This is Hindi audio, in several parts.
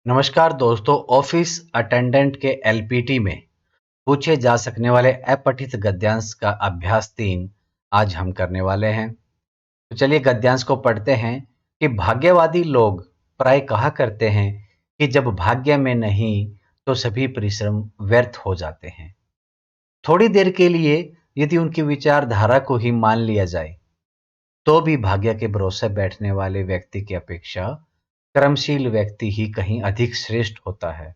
नमस्कार दोस्तों, ऑफिस अटेंडेंट के एलपीटी में पूछे जा सकने वाले अपठित गद्यांश का अभ्यास 3 आज हम करने वाले हैं। तो चलिए गद्यांश को पढ़ते हैं कि भाग्यवादी लोग प्राय कहा करते हैं कि जब भाग्य में नहीं तो सभी परिश्रम व्यर्थ हो जाते हैं। थोड़ी देर के लिए यदि उनकी विचारधारा को ही मान लिया जाए तो भी भाग्य के भरोसे बैठने वाले व्यक्ति की अपेक्षा कर्मशील व्यक्ति ही कहीं अधिक श्रेष्ठ होता है।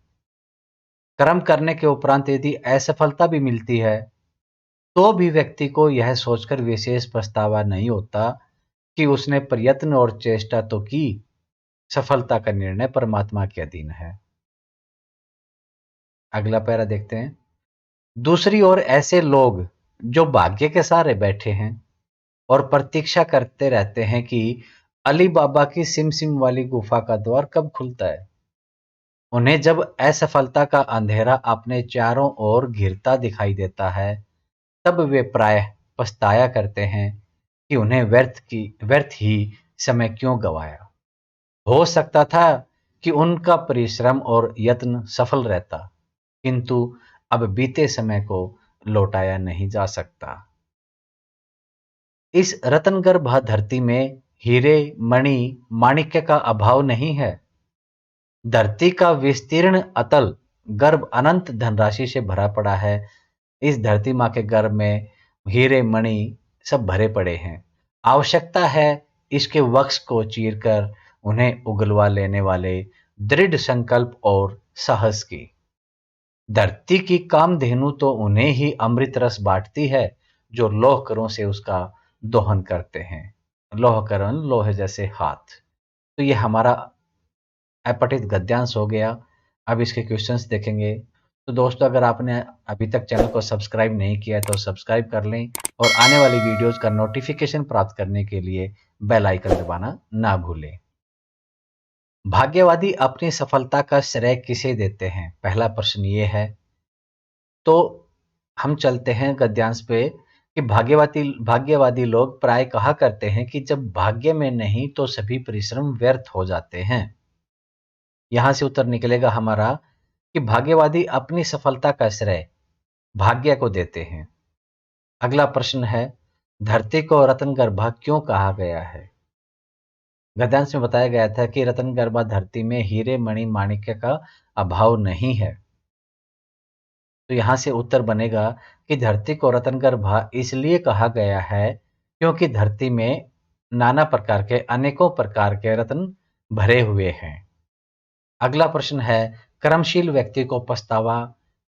कर्म करने के उपरांत यदि असफलता भी मिलती है तो भी व्यक्ति को यह सोचकर विशेष पछतावा नहीं होता कि उसने प्रयत्न और चेष्टा तो की, सफलता का निर्णय परमात्मा के अधीन है। अगला पैरा देखते हैं। दूसरी ओर ऐसे लोग जो भाग्य के सहारे बैठे हैं और प्रतीक्षा करते रहते हैं कि अली बाबा की सिम सिम वाली गुफा का द्वार कब खुलता है, उन्हें जब असफलता का अंधेरा अपने चारों ओर घिरता दिखाई देता है तब वे प्रायः पछताया करते हैं कि उन्हें व्यर्थ ही समय क्यों गवाया। हो सकता था कि उनका परिश्रम और यत्न सफल रहता, किंतु अब बीते समय को लौटाया नहीं जा सकता। इस रत्नगर्भ धरती में हीरे, मणि, माणिक्य का अभाव नहीं है। धरती का विस्तीर्ण अतल गर्भ अनंत धनराशि से भरा पड़ा है। इस धरती माँ के गर्भ में हीरे मणि सब भरे पड़े हैं। आवश्यकता है इसके वक्ष को चीरकर उन्हें उगलवा लेने वाले दृढ़ संकल्प और साहस की। धरती की कामधेनु तो उन्हें ही अमृत रस बांटती है जो लौह करों से उसका दोहन करते हैं। लौह करण, लोहे जैसे हाथ। तो ये हमारा अपठित गद्यांश हो गया। अब इसके क्वेश्चंस देखेंगे। तो दोस्तों, अगर आपने अभी तक चैनल को सब्सक्राइब नहीं किया है तो सब्सक्राइब कर लें और आने वाली वीडियोस का नोटिफिकेशन प्राप्त करने के लिए बेल आइकन दबाना ना भूलें। भाग्यवादी अपनी सफलता का श्रेय किसे देते हैं? पहला प्रश्न ये है। तो हम चलते हैं गद्यांश पे कि भाग्यवादी लोग प्राय कहा करते हैं कि जब भाग्य में नहीं तो सभी परिश्रम व्यर्थ हो जाते हैं। यहां से उत्तर निकलेगा हमारा कि भाग्यवादी अपनी सफलता का श्रेय भाग्य को देते हैं। अगला प्रश्न है, धरती को रत्नगर्भा क्यों कहा गया है? गद्यांश में बताया गया था कि रत्नगर्भा धरती में हीरे, मणि, माणिक्य का अभाव नहीं है। तो यहां से उत्तर बनेगा कि धरती को रत्नगर्भा इसलिए कहा गया है क्योंकि धरती में नाना प्रकार के अनेकों प्रकार के रत्न भरे हुए हैं। अगला प्रश्न है, कर्मशील व्यक्ति को पछतावा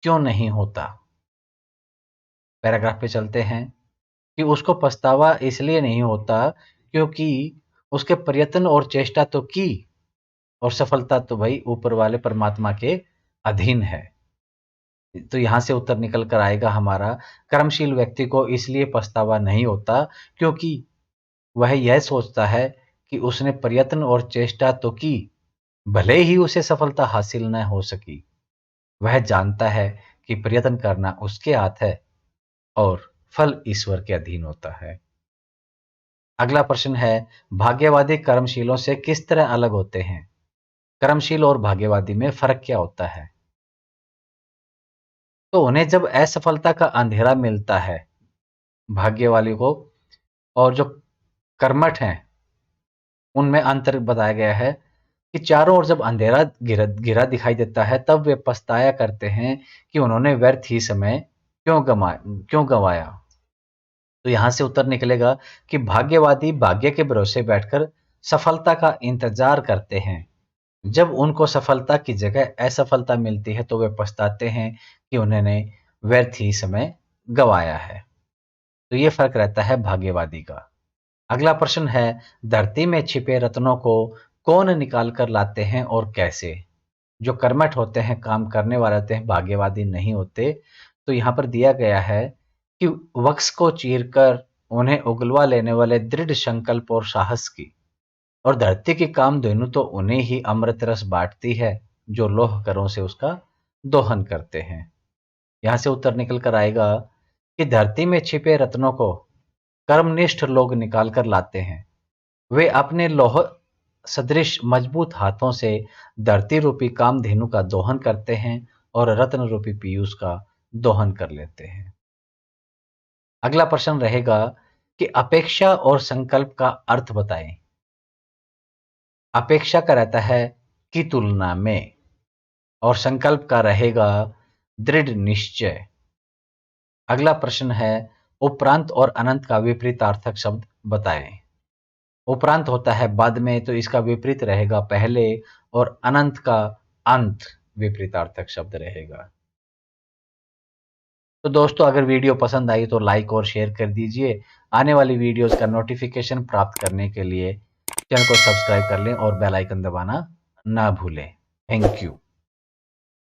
क्यों नहीं होता? पैराग्राफ पे चलते हैं कि उसको पछतावा इसलिए नहीं होता क्योंकि उसके प्रयत्न और चेष्टा तो की और सफलता तो भाई ऊपर वाले परमात्मा के अधीन है। तो यहां से उत्तर निकल कर आएगा हमारा, कर्मशील व्यक्ति को इसलिए पछतावा नहीं होता क्योंकि वह यह सोचता है कि उसने प्रयत्न और चेष्टा तो की, भले ही उसे सफलता हासिल न हो सकी। वह जानता है कि प्रयत्न करना उसके हाथ है और फल ईश्वर के अधीन होता है। अगला प्रश्न है, भाग्यवादी कर्मशीलों से किस तरह अलग होते हैं? कर्मशील और भाग्यवादी में फर्क क्या होता है? तो उन्हें जब असफलता का अंधेरा मिलता है भाग्य वाले को, और जो कर्मठ हैं उनमें अंतर बताया गया है कि चारों ओर जब अंधेरा घिरा घिरा दिखाई देता है तब वे पछताया करते हैं कि उन्होंने व्यर्थ ही समय क्यों गंवाया। तो यहां से उत्तर निकलेगा कि भाग्यवादी भाग्य के भरोसे बैठकर सफलता का इंतजार करते हैं। जब उनको सफलता की जगह असफलता मिलती है तो वे पछताते हैं कि उन्होंने व्यर्थ ही समय गंवाया है। तो ये फर्क रहता है भाग्यवादी का। अगला प्रश्न है, धरती में छिपे रत्नों को कौन निकाल कर लाते हैं और कैसे? जो कर्मठ होते हैं, काम करने वाले होते हैं, भाग्यवादी नहीं होते। तो यहाँ पर दिया गया है कि वक्ष को चीरकर उन्हें उगलवा लेने वाले दृढ़ संकल्प और साहस की। और धरती की कामधेनु तो उन्हें ही अमृत रस बांटती है जो लौह करों से उसका दोहन करते हैं। यहाँ से उत्तर निकल कर आएगा कि धरती में छिपे रत्नों को कर्मनिष्ठ लोग निकाल कर लाते हैं। वे अपने लौह सदृश मजबूत हाथों से धरती रूपी कामधेनु का दोहन करते हैं और रत्न रूपी पीयूष का दोहन कर लेते हैं। अगला प्रश्न रहेगा कि अपेक्षा और संकल्प का अर्थ बताएं। अपेक्षा का रहता है की तुलना में और संकल्प का रहेगा दृढ़ निश्चय। अगला प्रश्न है उपरांत और अनंत का विपरीतार्थक शब्द बताएं। उपरांत होता है बाद में, तो इसका विपरीत रहेगा पहले, और अनंत का अंत विपरीतार्थक शब्द रहेगा। तो दोस्तों, अगर वीडियो पसंद आई तो लाइक और शेयर कर दीजिए। आने वाली वीडियोस का नोटिफिकेशन प्राप्त करने के लिए चैनल को सब्सक्राइब कर लें और बेल आइकन दबाना ना भूलें। Thank you.